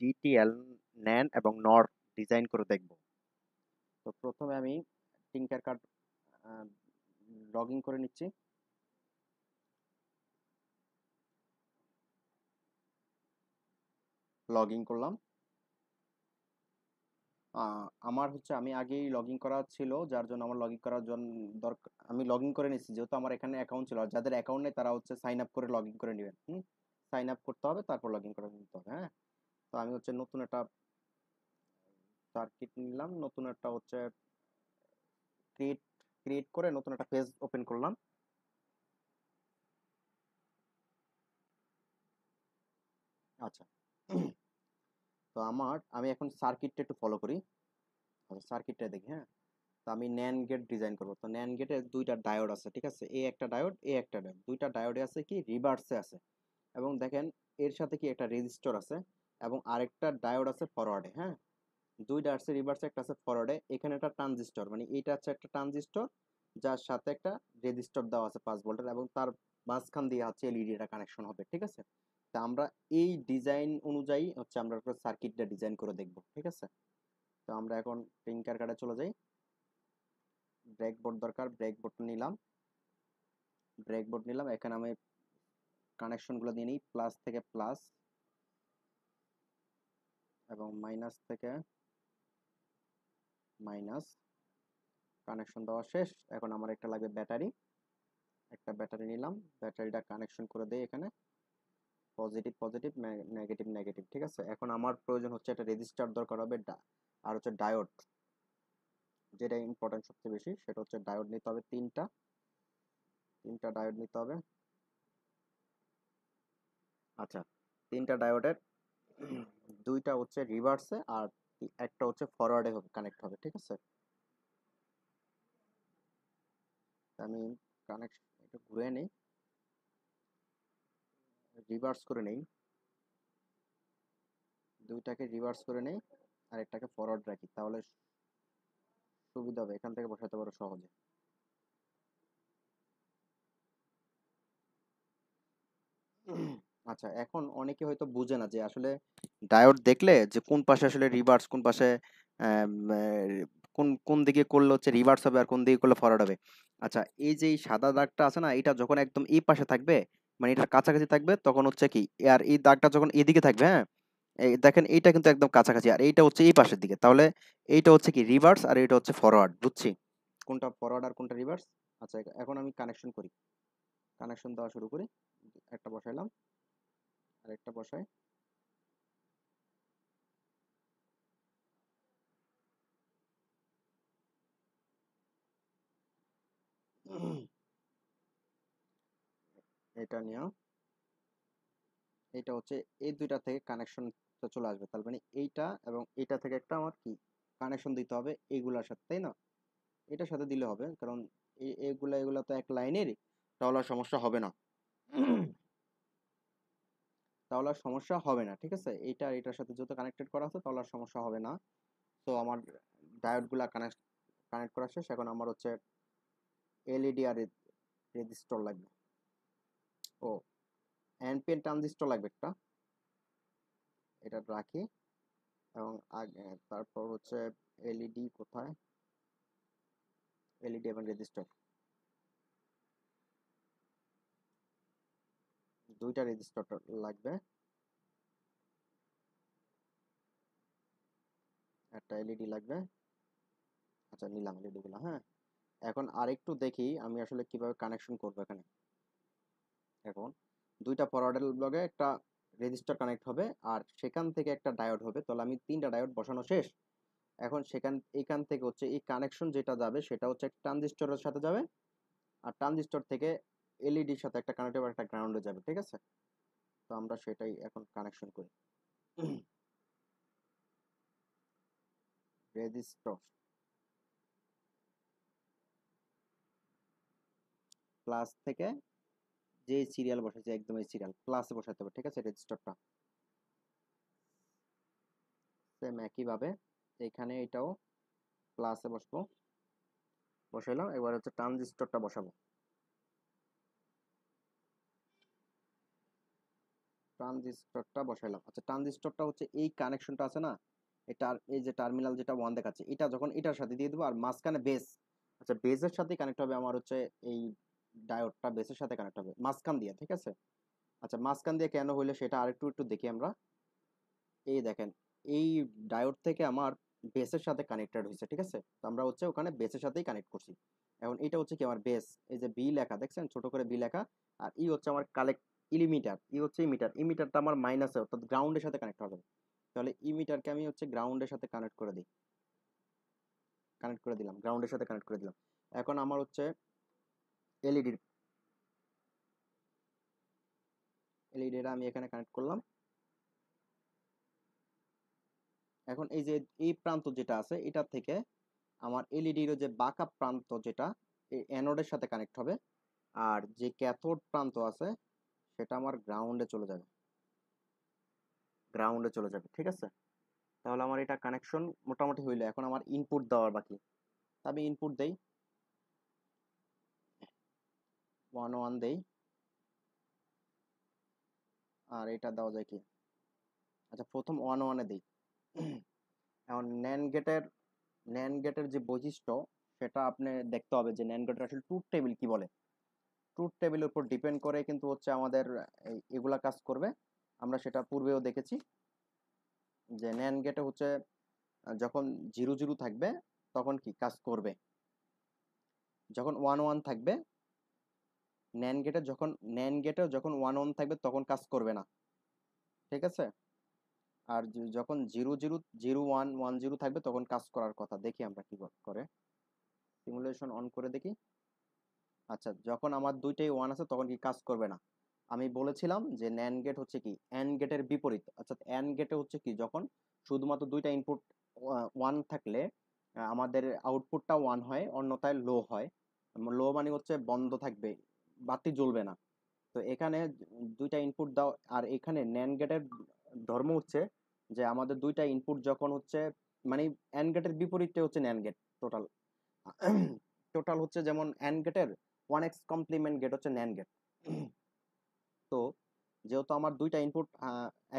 ডিটিএল, NAND এবং নর design করে দেখব। তো প্রথমে আমি টিঙ্কারক্যাড লগ ইন করে নিচ্ছি। লগ ইন করলাম। আমার হচ্ছে আমি আগেই লগ ইন করা ছিল, যার জন্য আমার লগ ইন করার জন্য দরকার, আমি লগ ইন করে নিচ্ছি যেহেতু আমার এখানে অ্যাকাউন্ট ছিল। আর যাদের অ্যাকাউন্ট নেই তারা হচ্ছে সাইন আপ করে লগ ইন করে নেবেন। সাইন আপ করতে হবে, তারপর লগ ইন করে নিতে হবে। হ্যাঁ, তো আমি হচ্ছে নতুন একটা সার্কিট নিলাম, নতুন একটা হচ্ছে ক্রিয়েট ক্রিয়েট করে নতুন একটা পেজ ওপেন করলাম। আচ্ছা, তো আমি এখন সার্কিটটা একটু ফলো করি। আচ্ছা, সার্কিটটা দেখি। হ্যাঁ, তো আমি ন্যান গেট ডিজাইন করবো। তো ন্যান গেটে দুইটা ডায়োড আছে, ঠিক আছে, এ একটা ডায়োড, এ একটা ডায়োড, দুইটা ডায়োডে আছে কি রিভার্সে আছে। এবং দেখেন এর সাথে কি একটা রেজিস্টর আছে, এবং আরেকটা ডায়োড আছে ফরওয়ার্ডে। হ্যাঁ, দুইটা আছে রিভার্সে, একটা আছে ফরওয়ার্ডে। এখানে একটা ট্রানজিস্টর, মানে এইটা হচ্ছে একটা ট্রানজিস্টর যার সাথে একটা রেজিস্টর দেওয়া আছে 5 ভোল্টের, এবং তার মাঝখান দিয়ে হচ্ছে এলইডি এটা কানেকশন হবে। ঠিক আছে, তা আমরা এই ডিজাইন অনুযায়ী হচ্ছে আমরা সার্কিটটা ডিজাইন করে দেখব। ঠিক আছে, তো আমরা এখন টিঙ্কার কার্ডে চলে যাই। ব্রেকবোর্ড দরকার, ব্রেকবোর্ড নিলাম। এখানে আমি কানেকশনগুলো দিয়ে নিই, প্লাস থেকে প্লাস এবং মাইনাস থেকে মাইনাস। কানেকশন দেওয়া শেষ। এখন আমার একটা লাগবে ব্যাটারি, একটা ব্যাটারি নিলাম, ব্যাটারিটা কানেকশন করে দেই এখানে, পজিটিভ পজিটিভ, নেগেটিভ নেগেটিভ। ঠিক আছে, এখন আমার প্রয়োজন হচ্ছে একটা রেজিস্টার দরকার হবে, আর হচ্ছে ডায়োড। যেটা ইম্পর্টেন্ট সবচেয়ে বেশি সেটা হচ্ছে ডায়োড নিতে হবে, তিনটা তিনটা ডায়োড নিতে হবে। আচ্ছা, তিনটা ডায়োডের দুইটা হচ্ছে রিভার্সে আর একটা হচ্ছে ফরওয়ার্ডে হবে, কানেক্ট হবে। ঠিক আছে, আমি কানেকশন একটু ঘুরে নেই, রিভার্স করে নেই, দুইটাকে রিভার্স করে নেই আর একটাকে ফরওয়ার্ড রাখি, তাহলে সুবিধা হবে, এখান থেকে বসাতে পারো সহজে। আচ্ছা, এখন অনেকে হয়তো বুঝে না যে আসলে ডায়োড দেখলে যে কোন পাশে আসলে রিভার্স, কোন পাশে আম, কোন কোন দিকে করলে হচ্ছে রিভার্স হবে আর কোন দিকে করলে ফরওয়ার্ড হবে। আচ্ছা, এই যে এই সাদা দাগটা আছে না, এটা যখন একদম এই পাশে থাকবে, মানে এটার কাছাকাছি থাকবে, তখন হচ্ছে কি, আর এই দাগটা যখন এদিকে থাকবে, হ্যাঁ, এই দেখেন এইটা কিন্তু একদম কাছাকাছি, আর এইটা হচ্ছে এই পাশের দিকে, তাহলে এইটা হচ্ছে কি রিভার্স আর এইটা হচ্ছে ফরওয়ার্ড। বুঝছি কোনটা ফরওয়ার্ড আর কোনটা রিভার্স। আচ্ছা, এখন আমি কানেকশন করি, কানেকশন দেওয়া শুরু করি। একটা বসাইলাম, আরেকটা বসাই। এটা নিয়ে এটা হচ্ছে এই দুইটা থেকে কানেকশন চলে আসবে, তার মানে এইটা এবং এইটা থেকে একটা আমার কি কানেকশন দিতে হবে এইগুলার সাথে, তাই না? এটার সাথে দিলে হবে, কারণ এগুলা তো এক লাইনেরই, তাহলে আর সমস্যা হবে না। তাহলে আর সমস্যা হবে না। ঠিক আছে, এইটা এটার সাথে যত কানেক্টেড করা আছে তাহলে আর সমস্যা হবে না। তো আমার ডায়োডগুলা কানেক্ট করা শেষ। এখন আমার হচ্ছে এলইডি আর রেজিস্টর লাগবে। ও, এনপিএন ট্রানজিস্টর লাগবে একটা, এটা রাখি। এবং আগে তারপর হচ্ছে এলইডি কোথায়, এলইডি এবং রেজিস্টার, দুইটা রেজিস্টার লাগবে, একটা এলইডি লাগবে। আচ্ছা, নিলাম এলইডি গুলো। হ্যাঁ, এখন আরেকটু দেখি আমি আসলে কিভাবে কানেকশন করবো এখানে। এখন দুইটা ফরওয়ার্ডের লগে একটা রেজিস্টার কানেক্ট হবে, আর সেখান থেকে একটা ডায়োড হবে, তাহলে আমি তিনটা ডায়োড বসানো শেষ। এখন এখান থেকে হচ্ছে এই কানেকশন যেটা যাবে সেটা হচ্ছে ট্রানজিস্টরের সাথে যাবে, আর ট্রানজিস্টর থেকে এলইডির সাথে একটা কানেক্ট হবে, একটা গ্রাউন্ডে যাবে। ঠিক আছে, তো আমরা সেটাই এখন কানেকশন করি। রেজিস্টর প্লাস থেকে যে সিরিয়াল বসাচ্ছে একদম এই সিরিয়াল প্লাসে বসাতে হবে। ঠিক আছে, রেজিস্টারটা সেম একইভাবে এখানে এটাও প্লাসে বসবো, বসাইলাম। এবার হচ্ছে ট্রানজিস্টরটা বসাবো। ট্রানজিস্টরটা বসাইলাম। আচ্ছা, ট্রানজিস্টরটা হচ্ছে এই কানেকশনটা আছে না, এটার এই যে টার্মিনাল যেটা 1 দেখাচ্ছে, এটা যখন এটার সাথে দিয়ে দেবো, আর মাঝখানে বেস, আচ্ছা বেসের সাথেই কানেক্ট হবে আমার হচ্ছে এই ডায়োডটা, বেসের সাথে কানেক্ট হবে মাঝখান দিয়ে, ঠিক আছে। আচ্ছা, মাঝখান দিয়ে কেন হইলো সেটা আরেকটু একটু দেখি আমরা। এই দেখেন, এই ডায়োড থেকে আমার বেসের সাথে কানেক্টেড হয়েছে, ঠিক আছে। তো আমরা হচ্ছে ওখানে বেসের সাথেই কানেক্ট করছি। এখন এটা হচ্ছে কি আমার বেস, এই যে বি লেখা দেখছেন, ছোট করে বি লেখা। আর ই হচ্ছে আমার কালেক্ট ইলিমিটার, ই হচ্ছে ইমিটার, ইমিটারটা আমার মাইনাসে অর্থাৎ গ্রাউন্ডের সাথে কানেক্ট হবে। তাহলে ইমিটারকে আমি হচ্ছে গ্রাউন্ডের সাথে কানেক্ট করে দিই, কানেক্ট করে দিলাম, গ্রাউন্ডের সাথে কানেক্ট করে দিলাম। এখন আমার হচ্ছে এলইডি, এলইডিটা আমি এখানে কানেক্ট করলাম। এখন এই যে এই প্রান্ত যেটা আছে এটা থেকে আমার এলইডির যে বাঁকা প্রান্ত যেটা এই অ্যানোডের সাথে কানেক্ট হবে, আর যে ক্যাথোড প্রান্ত আছে সেটা আমার গ্রাউন্ডে চলে যাবে, গ্রাউন্ডে চলে যাবে, ঠিক আছে। তাহলে আমার এটা কানেকশন মোটামুটি হইলো। এখন আমার ইনপুট দেওয়ার বাকি, আমি ইনপুট দেই, 1 1 দেই। আর এটা দেওয়া যায় কি, আচ্ছা প্রথম 1 1 দেই। এখন ন্যান্ড গেটের যে বৈশিষ্ট্য সেটা আপনি দেখতে হবে যে ন্যান্ড গেটের আসলে ট্রুথ টেবিল কি বলে। ট্রুথ টেবিলের উপর ডিপেন্ড করে কিন্তু হচ্ছে আমাদের এগুলা কাজ করবে। আমরা সেটা পূর্বেও দেখেছি যে ন্যান্ড গেটে হচ্ছে যখন 0 0 থাকবে তখন কি কাজ করবে, যখন 1 1 থাকবে ন্যান্ড গেটে যখন 1 1 থাকবে তখন কাজ করবে না, ঠিক আছে। আর যখন 0 0 0 1 1 0 থাকবে তখন কাজ করার কথা। দেখি আমরা কি করে, সিমুলেশন অন করে দেখি। আচ্ছা, যখন আমার দুইটাই 1 আছে তখন কি কাজ করবে না। আমি বলেছিলাম যে ন্যান্ড গেট হচ্ছে কি অ্যান্ড গেটের বিপরীত। অর্থাৎ অ্যান্ড গেটে হচ্ছে কি যখন শুধুমাত্র দুইটা ইনপুট 1 থাকলে আমাদের আউটপুটটা 1 হয়, অন্যথায় লো হয়। লো মানে হচ্ছে বন্ধ থাকবে, বাতি জ্বলবে না। তো এখানে দুইটা ইনপুট দাও, আর এখানে ন্যান্ড গেটের ধর্ম হচ্ছে যে আমাদের দুইটা ইনপুট যখন হচ্ছে মানে অ্যান্ড গেটের বিপরীতটা হচ্ছে ন্যান্ড গেট। টোটাল টোটাল হচ্ছে যেমন অ্যান্ড গেটের 1x কমপ্লিমেন্ট গেট হচ্ছে ন্যান্ড গেট। তো যেহেতু আমার দুইটা ইনপুট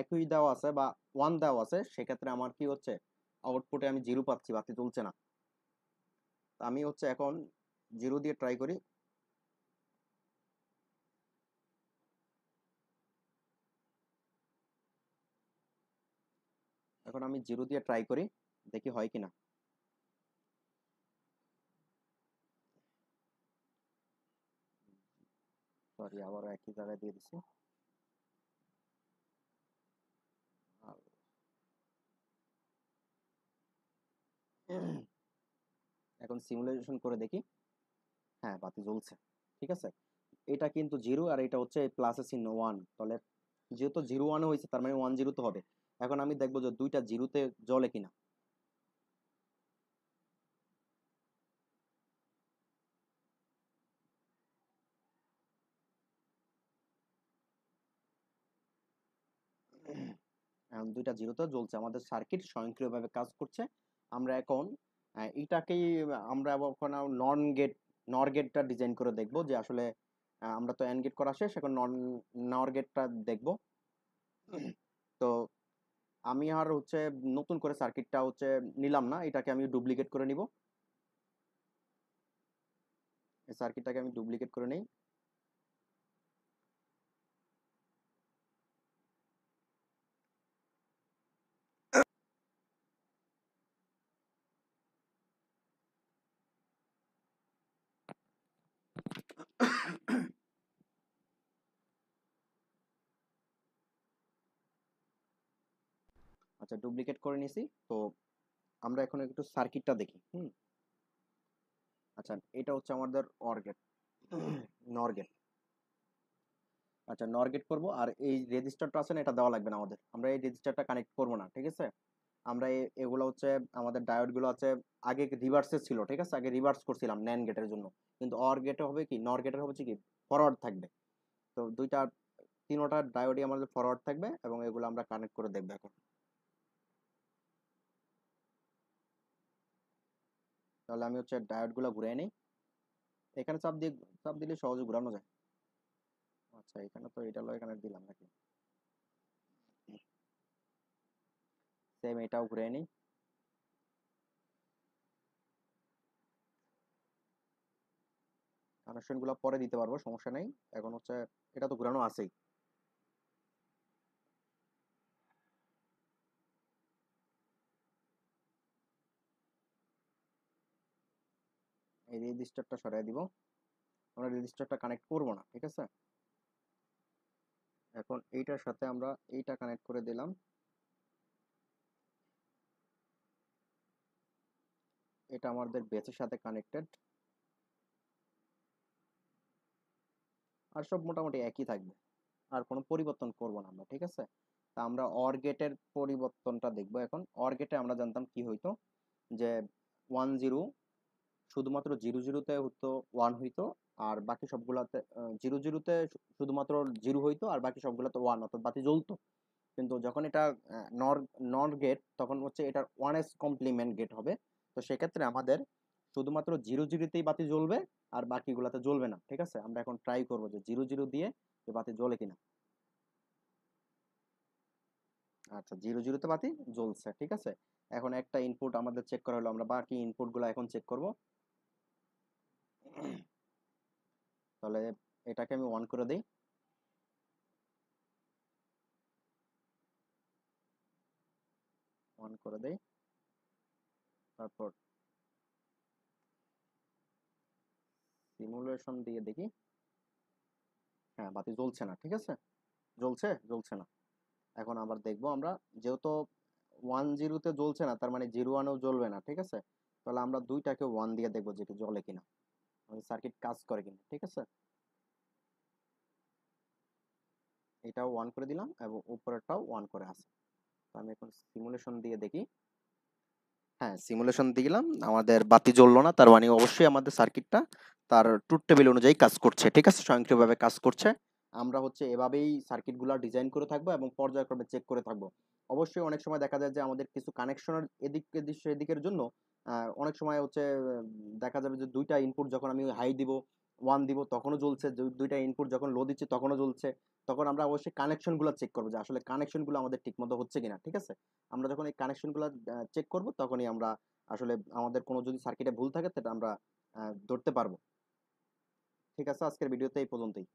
একই দেওয়া আছে বা 1 দেওয়া আছে, সেক্ষেত্রে আমার কি হচ্ছে আউটপুটে আমি 0 পাচ্ছি, বাতি জ্বলছে না। তো আমি হচ্ছে এখন 0 দিয়ে ট্রাই করি। এখন আমি 0 দিয়ে ট্রাই করি, দেখি হয় কিনা। সরি, আবার একই জায়গায় দিয়ে দিছি। এখন সিমুলেশন করে দেখি, হ্যাঁ বাতি জ্বলছে, ঠিক আছে। এটা কিন্তু 0 আর এটা হচ্ছে প্লাসের চিহ্ন 1, তাহলে যেহেতু 0 1 হয়েছে তার মানে 1 0 তো হবে। এখন আমি দেখবো যে দুইটা জিরোতে জ্বলে কিনা। এখন দুইটা জিরোতে জ্বলছে, আমাদের সার্কিট স্বয়ংক্রিয়ভাবে কাজ করছে। আমরা এখন এটাকেই আমরা এখন নর গেটটা ডিজাইন করে দেখবো যে আসলে আমরা তো এন্ড গেট করা শেষ, এখন নর গেটটা দেখবো। তো আমি আর হচ্ছে নতুন করে সার্কিটটা হচ্ছে নিলাম না, এটাকে আমি ডুপ্লিকেট করে নিব। এই সার্কিটটাকে আমি ডুপ্লিকেট করে নেই। আচ্ছা, ডুপ্লিকেট করে নিছি। তো আমরা এখন একটু সার্কিটটা দেখি। আচ্ছা, এটা হচ্ছে আমাদের অর গেট, নর গেট। আচ্ছা, নর গেট করবো, আর এই রেজিস্টারটা আছে না, এটা দেওয়া লাগবে না আমাদের, আমরা এই রেজিস্টারটা কানেক্ট করবো না, ঠিক আছে। আমরা এগুলো হচ্ছে আমাদের ডায়োড গুলো আছে আগে রিভার্সে ছিল, ঠিক আছে, আগে রিভার্স করছিলাম ন্যান্ড গেটের জন্য। কিন্তু অর গেটে হবে কি, নর গেটের হবে কি ফরওয়ার্ড থাকবে। তো দুইটা তিনোটা ডায়োডই আমাদের ফরওয়ার্ড থাকবে, এবং এগুলো আমরা কানেক্ট করে দেখবো এখন। তাহলে আমি হচ্ছে ডায়োড গুলো ঘুরিয়ে নিই, এখানে চাপ দিলে সহজে ঘুরানো যায়। আচ্ছা, এখানে তো এটা লয় কানেক্ট দিলাম নাকি। সেম এটাও ঘুরে নিই। কানেকশনগুলো পরে দিতে পারবো, সমস্যা নেই। এখন হচ্ছে এটা তো ঘুরানো আছেই। এই রেজিস্টারটা সরাই দিব, আমরা রেজিস্টারটা কানেক্ট করব না, ঠিক আছে। এখন এইটার সাথে আমরা এইটা কানেক্ট করে দিলাম। এটা আমাদের বেসের সাথে কানেক্টেড, আর সব মোটামুটি একই থাকবে, আর কোনো পরিবর্তন করব না আমরা, ঠিক আছে। তা আমরা অর গেটের পরিবর্তনটা দেখব এখন। অর গেটে আমরা জানতাম কি হইতো, যে 1 0 শুধুমাত্র 0 0-তে হতো 1 হইতো, আর বাকি সবগুলাতে 0 0-তে শুধুমাত্র 0 হইতো, আর বাকি সবগুলাতে 1, অর্থাৎ বাতি জ্বলতো। কিন্তু যখন এটা নর নর গেট, তখন হচ্ছে এটার 1s কমপ্লিমেন্ট গেট হবে। তো সেক্ষেত্রে আমাদের শুধুমাত্র 0 0-তেই বাতি জ্বলবে, আর বাকিগুলাতে জ্বলবে না, ঠিক আছে। আমরা এখন ট্রাই করবো যে 0 0 দিয়ে যে বাতি জ্বলে কিনা। আচ্ছা, 0 0-তে বাতি জ্বলছে, ঠিক আছে। এখন একটা ইনপুট আমাদের চেক করা হলো, আমরা বাকি ইনপুটগুলো এখন চেক করব। তাহলে এটাকে আমি অন করে দিই। অন করে দেই, তারপর সিমুলেশন দিয়ে দেখি। হ্যাঁ, বাতি জ্বলছে না, ঠিক আছে। জ্বলছে, জ্বলছে না। এখন আবার দেখবো আমরা, যেহেতু 1 0-তে জ্বলছে না, তার মানে 0 1-এও জ্বলবে না, ঠিক আছে। তাহলে আমরা দুইটাকে 1 দিয়ে দেখবো যেটা জ্বলে কিনা, সার্কিট কাজ করে কিনা, ঠিক আছে। এটাও 1 করে দিলাম এবং উপরেরটাও 1 করে আছে। তো আমি এখন সিমুলেশন দিয়ে দেখি। হ্যাঁ, সিমুলেশন দিলাম, আমাদের বাতি জ্বললো না, তার মানে অবশ্যই আমাদের সার্কিটটা তার ট্রুথ টেবিল অনুযায়ী কাজ করছে, ঠিক আছে, স্বয়ংক্রিয়ভাবে কাজ করছে। আমরা হচ্ছে এভাবেই সার্কিটগুলো ডিজাইন করে থাকবো এবং পর্যায়ক্রমে চেক করে থাকবো। অবশ্যই অনেক সময় দেখা যায় যে আমাদের কিছু কানেকশনের এদিকের জন্য অনেক সময় হচ্ছে দেখা যাবে যে দুইটা ইনপুট যখন আমি হাই দিব, 1 দিব, তখনও জ্বলছে, দুইটা ইনপুট যখন লো দিচ্ছি তখনও জ্বলছে। তখন আমরা অবশ্যই কানেকশনগুলো চেক করবো যে আসলে কানেকশনগুলো আমাদের ঠিকমতো হচ্ছে কিনা, ঠিক আছে। আমরা যখন এই কানেকশনগুলো চেক করব, তখনই আমরা আসলে আমাদের কোনো যদি সার্কিটে ভুল থাকে সেটা আমরা ধরতে পারবো। ঠিক আছে, আজকের ভিডিওতে এই পর্যন্তই।